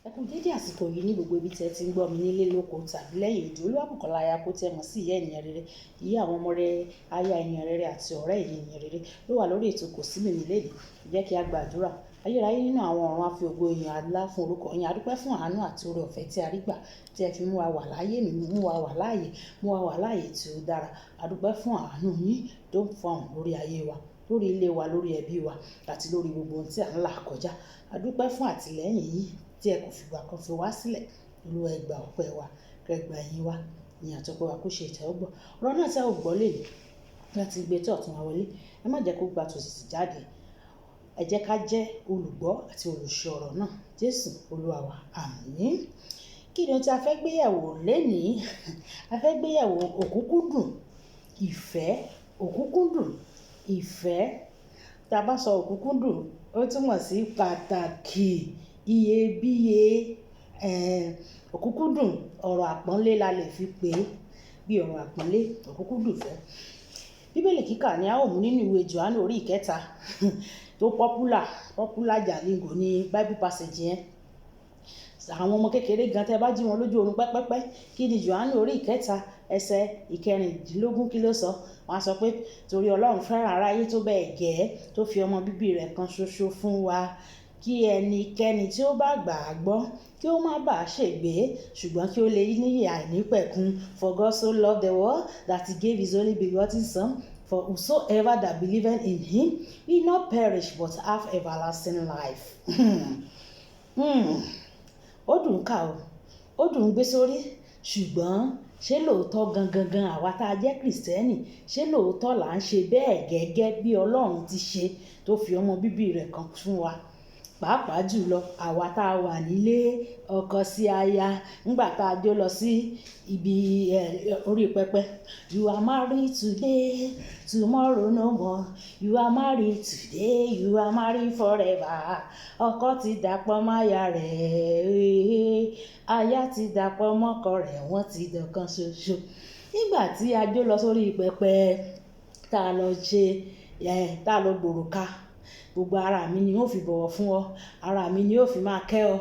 Ẹ kú dédé àsìkò yìí ní gbogbo ibi tí ẹ ti ń gbọ́ mi nílé lóko tàbí lẹ́yìn òdì. Olúwàbùkọ́lá aya kó tẹ́ mọ̀ sí ìyá ènìyàn rere, ìyá àwọn ọmọ rere, aya ènìyàn rere àti ọ̀rẹ́ ènìyàn rere ló wà lórí ètò Kò sí Mèmí lẹ́yìn. Jẹ́ kí a gbàdúrà. Ayérayé nínú àwọn ọ̀run, a fi ògo ìyìn àdúrà fún orúkọ yín. A dúpẹ́ fún àánú àti oore ọ̀fẹ́ tí a rí gbà, tí ẹ fi mú wa wà láàyè, mú wa wà láàyè tí ó dára. A dúpẹ́ fún àánú yín tó ń fọhùn lórí ayé wa, lórí ilé wa, lórí ẹbí wa àti lórí gbogbo ohun tí à ń là kọjá. A dúpẹ́ fún àtìlẹ́yìn yín tí ẹ kò fìgbà kan fi wá sílẹ̀. Olúwa ẹ gbà ọpẹ́ wa, kẹ́ ẹ gbà ìyìn wa, ìyìn àtọpẹ́ wa kó ṣe ìtẹ́wọ́gbà. Ọ̀rọ̀ náà tí a ò gbọ́ lèyí láti gbé tí ọ̀tún wa wọlé. Ẹ má jẹ́ kó gba tòsì jáde. Ẹ jẹ́ ká jẹ́ olùgbọ́ àti olùṣọ́ ọ̀rọ̀ náà. Jésù Olúwa wa, àmín. Kí ni ohun tí a fẹ́ gbé yẹ̀wò lénìí? A fẹ́ gbé yẹ̀wò òkúkúdù ìfẹ́. Òkúkúdù ìfẹ́. Tí a bá sọ òkúkúdù, ó túmọ̀ sí pàtàkì, iyebíye. Òkúkúdù ọ̀rọ̀ àpọ́nlé la lè fi pè é, bí ọ̀rọ̀ àpọ́nlé, òkúkúdù ìfẹ́. Bíbélì kíkà ni a ó mú nínú ìwé Jòhánù orí ìkẹta tó popular jalingo ní Bible passage yẹn. Àwọn ọmọ kékeré gan tẹ́ bá jí wọn lójú oorun pẹ́pẹ́pẹ́, kí ni Jòhánù orí ìkẹta ẹsẹ̀ ìkẹrìndínlógún kí ló sọ? Wọ́n á sọ pé torí Ọlọ́run fẹ́ràn aráyé tó bẹ́ẹ̀ gẹ́ tó fi ọmọ bíbí rẹ̀ kan ṣoṣo fún wa, kí ẹnikẹ́ni tí ó bá gbà á gbọ́ kí ó má bàa ṣègbé, ṣùgbọ́n kí ó lè níyè àìnípẹ̀kun. For God so loved the world that he gave his only begotten Son, for whosoever that believeth in him will not perish but have everlasting life. Ó dùn ká o, ó dùn gbé sórí, ṣùgbọ́n ṣé lóòótọ́ gangan àwa tá a jẹ́ Kìrìsìtẹ́nì, ṣé lóòótọ́ là ń ṣe bẹ́ẹ̀ gẹ́gẹ́ bí Ọlọ́run ti ṣe tó fi ọmọ bíbí rẹ̀ kan fún wa? Pàápàá jùlọ àwa tá a wà nílé ọkọ sí aya, ńgbà tá a jó lọ sí ibi orí pẹpẹ. You are married today, tomorrow no more. You are married today, you are married forever. Ọkọ ti dàpọ̀ máya rẹ̀, aya ti dàpọ̀ mọ́kọ rẹ̀, wọ́n ti dọ̀kan ṣoṣo. Nígbà tí a jó lọ sórí pẹpẹ, tá a lọ gbòròká, gbogbo ara mi ni ó fi bọ̀wọ̀ fún ọ, ara mi ni ó fi máa kẹ́ ọ,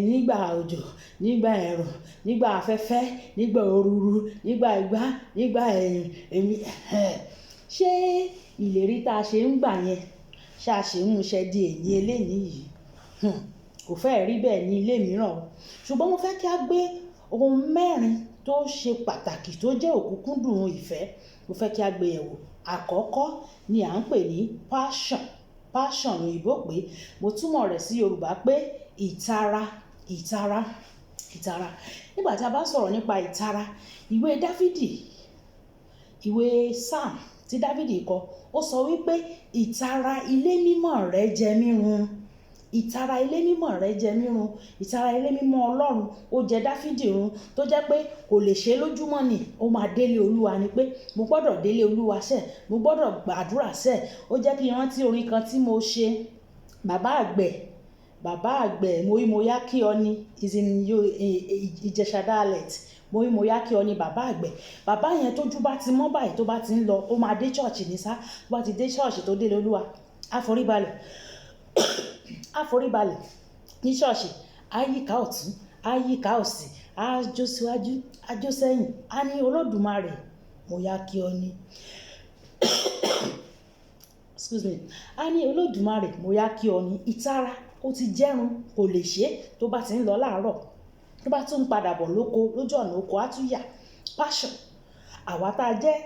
nígbà òjò, nígbà ẹ̀rùn, nígbà afẹ́fẹ́, nígbà òrùrù, nígbà ìgbà, nígbà ẹ̀rùn. Ṣé ìlérí tá a ṣe ń gbà yẹn, ṣá ṣe ń múṣẹ di èyí eléyìí yìí? Kò fẹ́ rí bẹ́ẹ̀ ní ilé mìíràn. Ṣùgbọ́n mo fẹ́ kí a gbé ohun mẹ́rin tó ṣe pàtàkì tó jẹ́ òkúkúdù ìfẹ́, mo fẹ́ kí a gbé yẹ̀wò. Àkọ́kọ́ ni à ń pè ní passion òyìnbó pé, mo túmọ̀ rẹ̀ sí Yorùbá pé ìtara. Nígbà tí a bá sọ̀rọ̀ nípa ìtara, ìwé Dáfídì, ìwé Psalm tí Dáfídì kọ, ó sọ wípé ìtara ilé mímọ́ rẹ jẹ mí run. Ìtara ilé mímọ́ rẹ jẹ mí run. Ìtara ilé mímọ́ Ọlọ́run ó jẹ Dáfídì run, tó jẹ́ pé kò lè ṣe lójúmọ́ ni, ó máa délé Olúwa ni pé mo gbọ́dọ̀ délé Olúwa sẹ́, mo gbọ́dọ̀ gbàdúrà sẹ́. Ó jẹ́ kí n rántí orin kan tí mo ṣe. Bàbá àgbẹ̀ moyá kí ọ ni is in Ìjẹ̀ṣà dialect. Moyá kí ọ ni bàbá àgbẹ̀. Bàbá yẹn tójú bá ti mọ́ báyìí tó bá ti ń lọ, ó máa dé ṣọ́ọ̀ṣì ní sá. Tó bá ti dé ṣọ́ọ̀ṣì tó délé Olúwa, á foríbalẹ̀ ní ṣọ́ọ̀ṣì, á yíká ọ̀tún, á yíká òsì, á jó síwájú, á jó sẹ́yìn, á ní Olódùmarè moyá kí ọ ni. Á ní Olódùmarè moyá kí ọ ni. Ìtara ó ti jẹ́run, kò lè ṣe tó bá ti ń lọ láàárọ̀, tó bá tún ń padà bọ̀ lóko, lójú ọ̀nà oko á tún yà. Passion. Àwa tá a jẹ́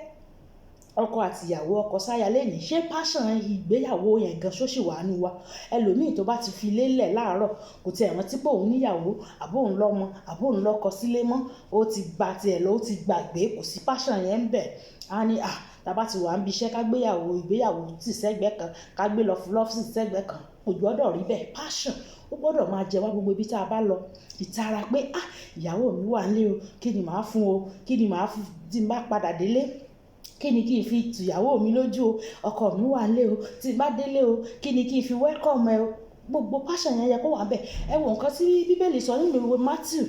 ọkọ àti ìyàwó, ọkọ sáya lẹ́nìí, ṣé passion ìgbéyàwó yẹn gan ṣó ṣì wà nínú wa? Ẹlòmíì tó bá ti fi lélẹ̀ láàárọ̀, kò tiẹ̀ rántí pé òun níyàwó, àbó òun lọ́mọ, àbó òun lọ́kọ sílé mọ́, ó ti gba tiẹ̀ lọ, ó ti gbàgbé, kò sí passion yẹn ń bẹ̀. Á ní tá bá ti wà ń bi iṣẹ́ ká ìgbéyàwó tì sẹ́gbẹ́ kan, ká gbé love sí sẹ́gbẹ́ kan. Kò gbọ́dọ̀ rí bẹ́ẹ̀. Passion ó gbọ́dọ̀ máa jẹ wá gbogbo ibi tá a bá lọ. Ìtara pé ìyàwó mi wà nílé o, kí ni màá fún o, kí ni màá fi tí n bá padà délé, kí ni kí n fi tu ìyàwó mi lójú o, ọkọ mi wà nílé o, tí n bá délé o, kí ni kí n fi welcome ẹ o. Gbogbo passion yẹn yẹ kó wà bẹ́ẹ̀. Ẹ wo nǹkan tí Bíbélì sọ nínú ìwé Matthew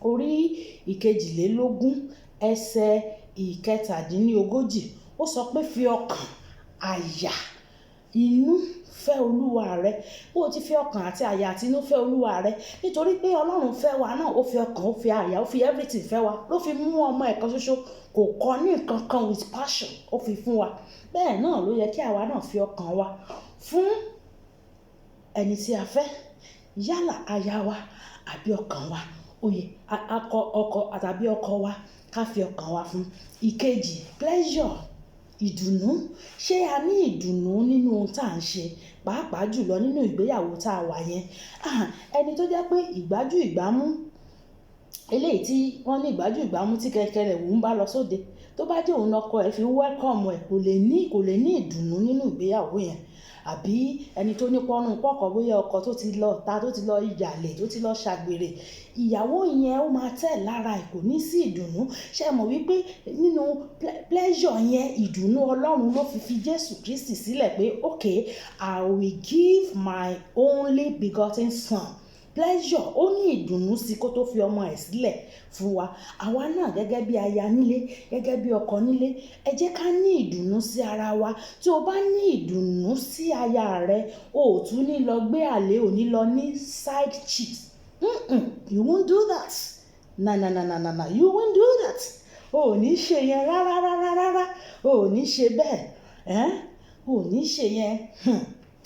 orí 22 ẹsẹ̀ 37. Ó sọ pé fi ọkàn, àyà, inú fẹ́ olúwa rẹ, bó o ti fi ọkàn àti àyà àti inú fẹ́ olúwa rẹ, nítorí pé ọlọ́run fẹ́ wa náà, ó fi ọkàn, ó fi àyà, ó fi everything fẹ́ wa, ló fi mú ọmọ ẹ̀kan ṣoṣo, kò kọ́ ní nǹkan kan with passion, ó fi fún wa. Bẹ́ẹ̀ náà ló yẹ kí àwa náà fi ọkàn wa fún ẹni tí a fẹ́, yálà aya wa àbí ọkàn wa, oyè ọkọ tàbí ọkọ wa, ká fi ọkàn wa fún. Ìkejì, pleasure, ìdùnnú. Ṣé a ní ìdùnnú nínú ohun tá à ń ṣe, pàápàá jùlọ nínú ìgbéyàwó tá a wà yẹn? Ẹni tó jẹ́ pé ìgbájú ìgbámú, eléyìí tí wọ́n ní ìgbájú ìgbámú tí kẹ̀kẹ́rẹ̀ wù ń bá lọ sóde, tó bá jẹ́ òun lọkọ ẹ̀ fi welcome ẹ̀, kò lè ní ìdùnnú nínú ìgbéyàwó yẹn. Àbí ẹni tó ní pọ́nú pọ́kọ̀, bóyá ọkọ tó ti lọ ta, tó ti lọ yàlè, tó ti lọ ṣàgbèrè, ìyàwó yẹn ó máa tẹ̀ lára ẹ̀, kò ní sí ìdùnnú. Ṣé ẹ mọ̀ wípé nínú pleasure yẹn, ìdùnnú Ọlọ́run ló fi Jésù Kristi sílẹ̀ pé okay, I will give my only begotten son. Pleasure, ó ní ìdùnnú sí kó tó fi ọmọ ẹ̀ sílẹ̀ fún wa. Àwa náà gẹ́gẹ́ bí aya nílé, gẹ́gẹ́ bí ọkọ nílé, ẹ jẹ́ ká ní ìdùnnú sí ara wa. Tí o bá ní ìdùnnú sí aya rẹ, o ò tún ní lọ gbé àlè, ò ní lọ ní side chick. You won't do that. Na, you won't do that. O ò ní ṣe yẹn rárá. O ò ní ṣe bẹ́ẹ̀. O ò ní ṣe yẹn.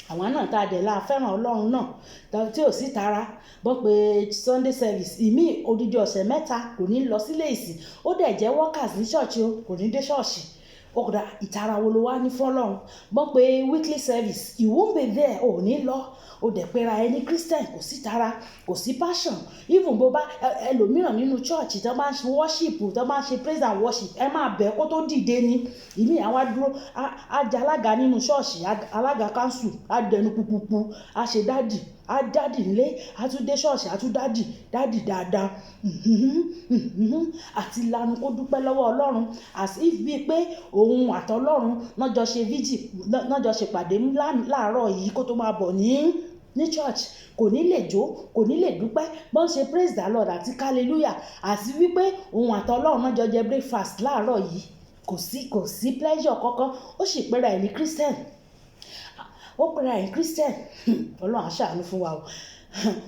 Àwọn náà tá a dẹ̀ la fẹ́ràn Ọlọ́run náà, tí ò sí tara, bọ́ pé Sunday service ìmí odidi ọ̀sẹ̀ mẹ́ta kò ní lọ sílé ìsìn, ó dẹ̀ jẹ́ workers ní ṣọ́ọ̀ṣì o, kò ní dé ṣọ́ọ̀ṣì. Ó kódà ìtara wo ló wá ní fọ́lọ́run? Bọ́ pé weekly service, you won't be there, ò ní lọ. O dẹ̀ pera ẹni Christian, kò sí tara, kò sí passion. Even bó bá ẹlòmíràn nínú church tó bá ń ṣe worship, tó bá ń ṣe praise and worship, ẹ máa bẹ̀ kó tó dìde ni. Ìmí àwa dúró, á jẹ́ alága nínú ṣọ́ọ̀ṣì, alága council, á dẹnu pupupu, á ṣe dádì, á dádì nílé, á tún dé ṣọ́ọ̀ṣì, á tún dádì dáadáa. Àti lanu kó dúpẹ́ lọ́wọ́ Ọlọ́run, as if bíi pé òun àtọlọ́run náà jọ ṣe vigil, náà jọ ṣe pàdé láàárọ̀ yìí kó tó máa bọ̀ ní church. Kò ní lè jó, kò ní lè dúpẹ́, bọ́n ṣe praise the Lord àti hallelujah, àti wípé òun àtọlọ́run náà jọ jẹ breakfast láàárọ̀ yìí. Kò sí pleasure kankan. Ó sì pera ẹ̀ ní Christian. Ó pera ẹ̀ ní Christian. Ọlọ́run á ṣàánú fún wa o.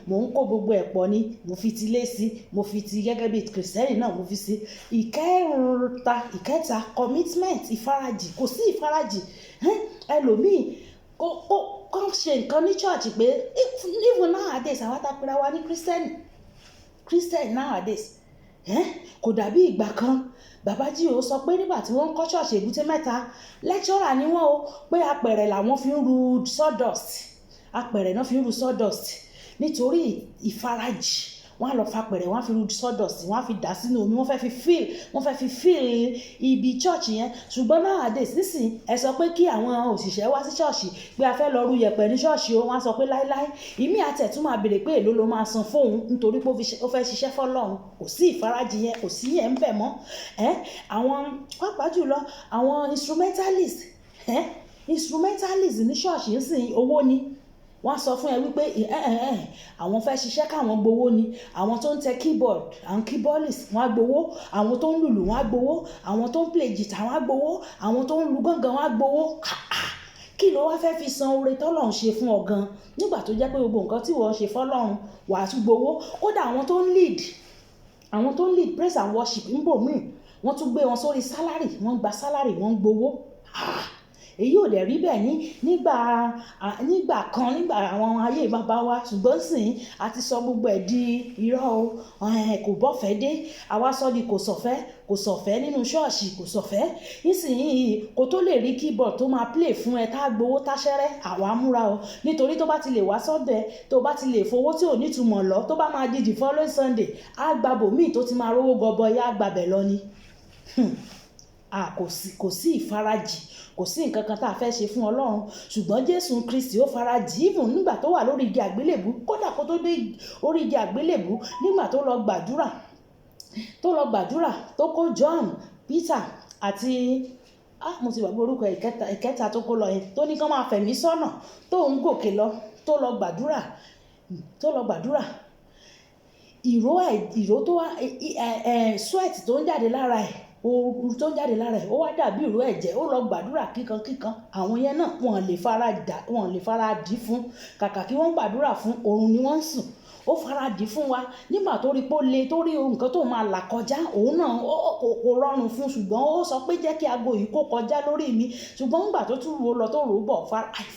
Mo ń kó gbogbo ẹ̀ pọ̀ ni, mo fi ti lé sí, mo fi ti gẹ́gẹ́ bí Kristẹni náà mo fi sí. Ìkẹta, commitment, ìfarajì. Kò sí ìfarajì. Ẹlòmíì kó ṣe nǹkan ní church pé even nowadays àwọn tá pera wa ní Christian nowadays, kò dàbí ìgbà kan. Bàbá Jíò sọ pé nígbà tí wọ́n ń kọ́ ṣọ́ọ̀ṣì Èbúté Mẹ́ta, lecturer ni wọ́n o, pé apẹ̀rẹ̀ làwọn fi ń ru sawdust. Apẹ̀rẹ̀ náà fi ń ru sawdust nítorí ìfarajì. Wọ́n á lọ fa apẹ̀rẹ̀, wọ́n á fi ru sawdust, wọ́n á fi dà sínú omi, wọ́n fẹ́ fi fill ibi church yẹn. Ṣùgbọ́n nowadays nísìnyí, ẹ sọ pé kí àwọn òṣìṣẹ́ wá sí ṣọ́ọ̀ṣì pé a fẹ́ lọ ru yẹ̀pẹ̀ ní ṣọ́ọ̀ṣì o, wọ́n á sọ pé láíláí. Ìmí àtẹ̀tún máa béèrè pé èló ló máa san fóun nítorí pé ó fẹ́ ṣiṣẹ́ fọ́lọ́run. Kò sí ìfarajì yẹn, kò sí yẹn ń bẹ̀ mọ́. Àwọn pàápàá jùlọ àwọn instrumentalist ní ṣọ́ọ̀ṣì ń sìn owó ni. Wọ́n sọ fún ẹ wípé àwọn fẹ́ ṣiṣẹ́ káwọn gbowó ni. Àwọn tó ń tẹ keyboard, àwọn keyboardist, wọ́n á gbowó. Àwọn tó ń lùlù, wọ́n á gbowó. Àwọn tó ń play guitar, wọ́n á gbowó. Àwọn tó ń lu gángan, wọ́n á gbowó. Kí ló wá fẹ́ fi san oore tọ́lọ́run ṣe fún ọ gan, nígbà tó jẹ́ pé gbogbo nǹkan tí wọ́n ṣe fọ́lọ́run wà á tún gbowó? Kódà àwọn tó ń lead praise and worship ń bò míì, wọ́n tún gbé wọn sórí salary, wọ́n gba salary, wọ́n gbowó. Èyí ò dẹ̀ rí bẹ́ẹ̀ nígbà kan, nígbà àwọn ayé bàbá wa. Ṣùgbọ́n sìn a ti sọ gbogbo ẹ̀ di irọ́ o. Kò bọ́fẹ́ dé. Àwa sọ di kò sọ̀fẹ́ nínú ṣọ́ọ̀ṣì, kò sọ̀fẹ́. Nísìnyí kò tó lè rí keyboard tó máa play fún ẹ tá gbowó táṣẹ́rẹ́, àwa múra o. Nítorí tó bá ti lè wá sọ́dẹ̀, tó bá ti lè fowó tí ò ní túmọ̀ lọ, tó bá máa di the following Sunday, á gba bòmíì tó ti máa rówó gọbọi, á gbabẹ̀ lọ ni. Kò sí ìfarajì, kò sí nǹkan kan tá a fẹ́ ṣe fún Ọlọ́run. Ṣùgbọ́n Jésù Kristi ó farajì even nígbà tó wà lórí igi àgbélébù. Kódà kó tó dé orí igi àgbélébù, nígbà tó lọ gbàdúrà tó kó John, Peter àti mo ti gbàgbé orúkọ ìkẹta tó kó lọ yẹn, tó ní kán máa fẹ̀mí sọ́nà, tó ń gòkè lọ, tó lọ gbàdúrà. Ìró tó wá sweat tó ń jáde lára ẹ̀, ooru tó jáde lára ẹ̀ ó wá dàbí ìró ẹ̀jẹ̀, ó lọ gbàdúrà kíkankíkan. Àwọn yẹn náà wọ́n lè faradì fún, kàkà kí wọ́n gbàdúrà fún, oorun ni wọ́n ń sùn. Ó faradì fún wa nígbà tó rí pé ó le, tó rí nǹkan tó máa là kọjá, òun náà kò rọrùn fún, ṣùgbọ́n ó sọ pé jẹ́ kí aago yìí kó kọjá lórí mi. Ṣùgbọ́n nígbà tó tún ro lọ tó rò bọ̀,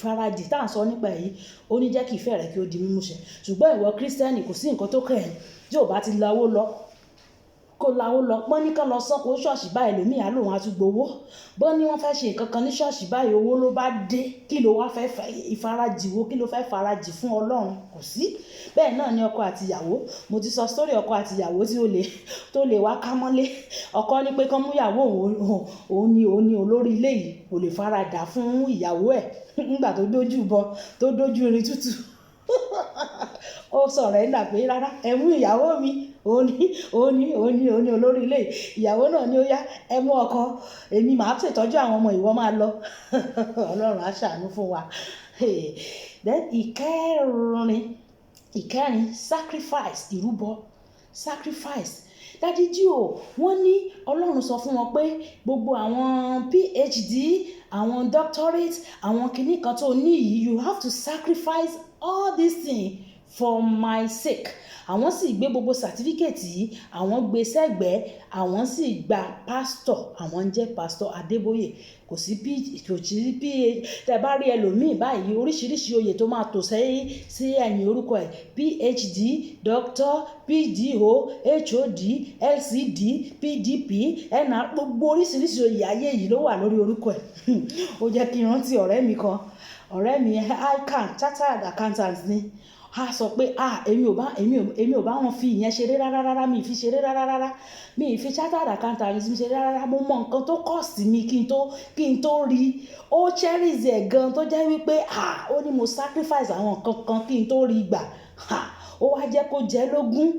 faradì tá à ń sọ nípa èyí, ó ní jẹ́ kí ìfẹ́ rẹ̀ kí ó di mímúṣẹ. Ṣùgbọ́n ìwọ Kírísítẹ́nì, kò sí nǹkan tó kàn ẹ́ tí ò bá ti lawó lọ, kó lawó lọ. Bọ́n ní kán lọ sọ́kò ṣọ́ọ̀ṣì báyìí, ẹlòmíì á lóun á tún gbowó. Bọ́n ní wọ́n fẹ́ ṣe nǹkan kan ní ṣọ́ọ̀ṣì báyìí, owó ló bá dé. Kí ló wá fẹ́ ìfarajì wo? Kí ló fẹ́ farajì fún Ọlọ́run? Kò sí. Bẹ́ẹ̀ náà ni ọkọ àti ìyàwó. Mo ti sọ sórí ọkọ àti ìyàwó tó lè wá ká mọ́lé. Ọkọ ní pé kán mú ìyàwó òun ni olórí ilé yìí, kò lè faradà fún ìyàwó ẹ̀ nígbà tó dójú irin tútù. Ó sọ̀rọ̀ ẹ̀ dà pé rárá, ẹ mú ìyàwó mi, òun ni olórí ilé. Ìyàwó náà ni ó yá, ẹ mú ọkọ, èmi màá ṣètọ́jú àwọn ọmọ, ìwọ máa lọ. Ọlọ́run á ṣàánú fún wa. Then ìkẹrin sacrifice, ìrúbọ sacrifice. Daddy G o, wọ́n ní Ọlọ́run sọ fún wọn pé gbogbo àwọn PhD, àwọn doctorate, àwọn kìíní kan tó ní yìí, you have to sacrifice all these things for my sake. Àwọn sì gbé gbogbo certificate yìí, àwọn gbé sẹ́gbẹ̀ẹ́, àwọn sì gba pastor, àwọn jẹ́ pastor Adébóyè. Kò sí tẹ́ bá rí ẹlòmíì báyìí, oríṣiríṣi oyè tó máa tò sí ẹ̀yìn orúkọ ẹ̀: PhD, Doctor, PDO, HOD, LCD, PDP, NR, gbogbo oríṣiríṣi oyè ayé yìí ló wà lórí orúkọ ẹ̀. Ó jẹ́ kí n rántí ọ̀rẹ́ mi kan, ọ̀rẹ́ mi chartered accountant ni. A sọ pé èmi ò bá wọn fi ìyẹn ṣeré rárá, mi ì fi ṣeré rárá, mi ì fi chartered accountant mi ṣeré rárá. Mo mọ nǹkan tó cost mi kí n tó rí. Ó cherish ẹ̀ gan, tó jẹ́ wípé ó ní mo sacrifice àwọn nǹkan kan kí n tó rí gbà. Ó wá jẹ́ kó jẹ́ lógún.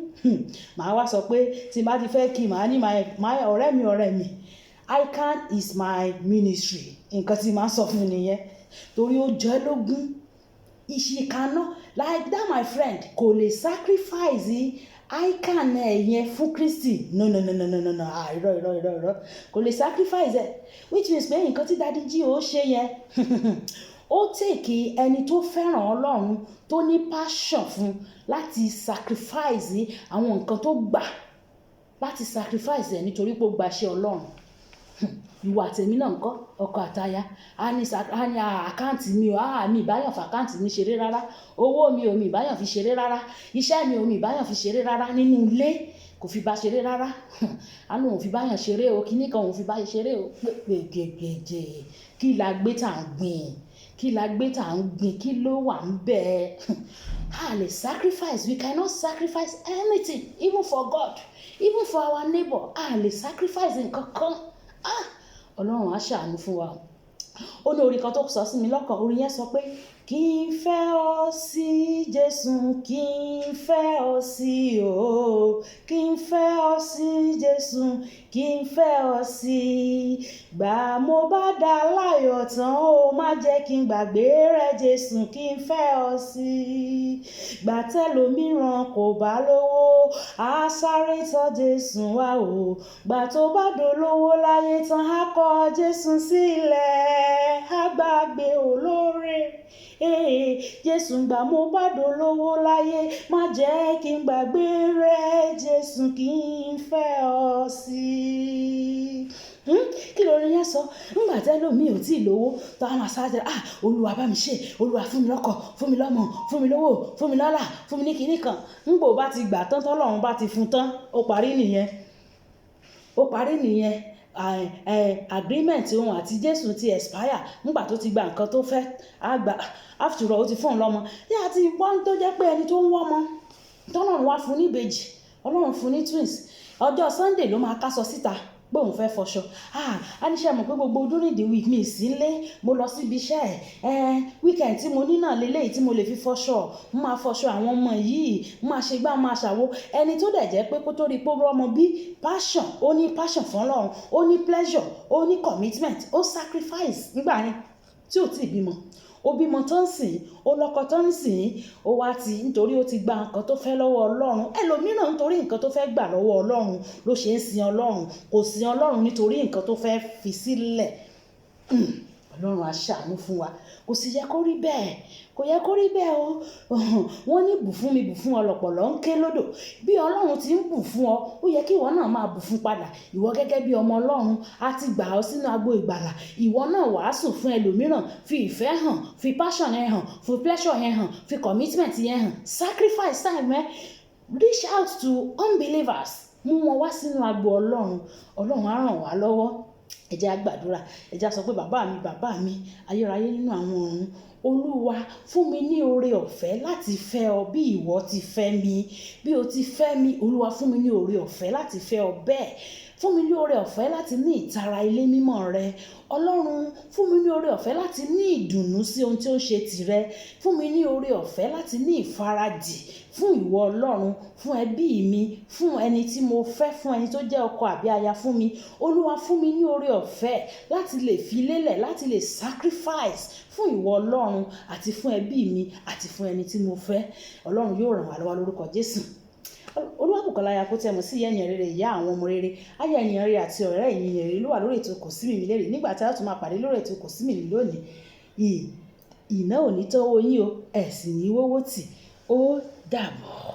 Màá wá sọ pé tí n bá ti fẹ́ kí màá ní ọ̀rẹ́ mi, ICAN is my ministry. Nǹkan tí màá sọ fún nìyẹn, torí ó jẹ́ lógún. She cannot, like that, my friend, kò lè sacrifice ICAN yẹn fún Kristi. No. Irọ́. Kò lè sacrifice ẹ̀. Which means pé nǹkan tí Daddy G ó ṣe yẹn, ó take ẹni tó fẹ́ràn Ọlọ́run, tó ní passion fún láti sacrifice àwọn nǹkan tó gbà, láti sacrifice ẹ̀ nítorí pé ó gbaṣẹ́ Ọlọ́run. Ìwà tèmi náà ńkọ́, ọkọ àtaya, a ní àkáǹtì mi ò, mi ìbáyàn fi àkáǹtì mi ṣeré rárá. Owó mi ò, mi ìbáyàn fi ṣeré rárá. Iṣẹ́ mi ò, mi ìbáyàn fi ṣeré rárá. Nínú ilé kò fi bá ṣeré rárá. Àánú òun fi báyàn ṣeré o, kíní kan òun fi báyàn ṣeré o. Gbègbègbè, kí la gbé tà ń gbìn, kí ló wà ń bẹ̀? A lè sacrifice, we cannot sacrifice anything, even for God, even for our neighbor. A lè sacrifice nǹkan kan. Ọlọ́run á ṣàánú fún wa. Ó ní orin kan tó sọ sí mi lọ́kàn, orin yẹn sọ pé kí n fẹ́ ọ sí Jésù, kí n fẹ́ ọ sí o, kí n fẹ́ ọ sí Jésù, kí n fẹ́ ọ sí. Gbà mo bá dá láyọ̀ tán o, má jẹ́ kí n gbàgbé rẹ Jésù, kí n fẹ́ ọ sí. Gbà tẹ́lòmíràn kò bá lówó, á sáré tọ̀ Jésù wá o. Gbà tó bá dolówó láyé tán, á kọ̀ Jésù sílẹ̀, á gbàgbé olóore. Jésù, gbà mo bá dolówó láyé, má jẹ́ kí n gbàgbé rẹ Jésù, kí n fẹ́ ọ sí. Kí lórin yẹn sọ? Nígbà tẹ́lòmíì ò tí ì lówó, tó á máa sáré, Olúwa bá mi ṣe, Olúwa fún mi lọ́kọ, fún mi lọ́mọ, fún mi lówó, fún mi lọ́lá, fún mi ní kinní kan. Nígbà ó bá ti gbà tán, tọ́lọ́run bá ti fún tán, ó parí nìyẹn. Agreement òun àti Jésù ti expire. Nígbà tó ti gba nǹkan tó fẹ́, after all ó ti fún un lọ́mọ. Àti wọ́n tó jẹ́ pé ẹni tó ń wọ́mọ, tọ́lọ́run wá fún ní ìbejì, Ọlọ́run fún ní twins. Ọjọ́ Sunday ló máa kásọ síta pé òun fẹ́ fọṣọ. A ní ṣe mọ̀ pé gbogbo during the week mi sí nílé, mo lọ síbi iṣẹ́ weekend tí mo ní náà lélẹ́yìí tí mo lè fi fọṣọ. Mo máa fọṣọ àwọn ọmọ yìí, mo máa ṣe gbá, mo máa ṣàwo. Ẹni tó dẹ̀ jẹ́ pé kó tó rí pé ó rọ́mọ bí, passion, ó ní passion fún Ọlọ́run, ó ní pleasure, ó ní commitment, ó sacrifice nígbà yẹn tí ò tí ì bímọ. ó bímọ tó ń sìn, ó lọ́kọ tó ń sìn, ó wá ti nítorí ó ti gba nǹkan tó fẹ́ lọ́wọ́ Ọlọ́run. Ẹlòmíràn nítorí nǹkan tó fẹ́ gbà lọ́wọ́ Ọlọ́run ló ṣe ń sin Ọlọ́run, kò sin Ọlọ́run nítorí nǹkan tó fẹ́ fi sílẹ̀. Ọlọ́run á ṣàánú fún wa. Kò sì yẹ kó rí bẹ́ẹ̀, kò yẹ kó rí bẹ́ẹ̀ o. Wọ́n ní bù fún mi, bù fún ọ lọ̀pọ̀lọ́ ń ké lódò. Bí Ọlọ́run ti ń bù fún ọ, ó yẹ kí ìwọ náà máa bù fún padà. Ìwọ gẹ́gẹ́ bí ọmọ Ọlọ́run, a ti gbà ọ́ sínú agbo ìgbàlà. Ìwọ náà wàásù fún ẹlòmíràn, fi ìfẹ́ hàn, fi passion yẹn hàn, fi pleasure yẹn hàn, fi commitment yẹn hàn, sacrifice time ẹ. Reach out to unbelievers. Mú wọn wá sínú agbo Ọlọ́run. Ọlọ́run á ràn wá lọ́wọ́. Ẹ jẹ́ á gbàdúrà. Ẹ jẹ́ á sọ pé bàbá mi, ayérayé nínú àwọn ọ̀run, Olúwa fún mi ní oore ọ̀fẹ́ láti fẹ́ ọ bí ìwọ ti fẹ́ mi. Bí o ti fẹ́ mi, Olúwa fún mi ní oore ọ̀fẹ́ láti fẹ́ ọ bẹ́ẹ̀. Fún mi ní oore ọ̀fẹ́ láti ní ìtara ilé mímọ́ rẹ. Ọlọ́run fún mi ní oore ọ̀fẹ́ láti ní ìdùnnú sí ohun tí ó ń ṣe tìrẹ. Fún mi ní oore ọ̀fẹ́ láti ní ìfaradì fún ìwọ Ọlọ́run, fún ẹbí mi, fún ẹni tí mo fẹ́, fún ẹni tó jẹ́ ọkọ àbí aya fún mi. Olúwa fún mi ní oore ọ̀fẹ́ láti lè fi lélẹ̀, láti lè sacrifice fún ìwọ Ọlọ́run àti fún ẹbí mi àti fún ẹni tí mo fẹ́. Ọlọ́run yóò ràn wá lọ́wọ́ lórúkọ Jésù. Olúwabùkọ́lá Ayakótẹ́mọ sí ìyá ènìyàn rere, ìyá àwọn ọmọ rere, aya ènìyàn rere àti ọ̀rẹ́ ènìyàn rere ló wà lórí ètò Kò sí Mìmí lérè. Nígbà tí a tún máa pàdé lórí ètò Kò sí Mìmí lónìí, ìná ò ní tọ́wọ́ yín o, ẹ̀ sì ní wọ́wọ́ tì. Ó dàbọ̀.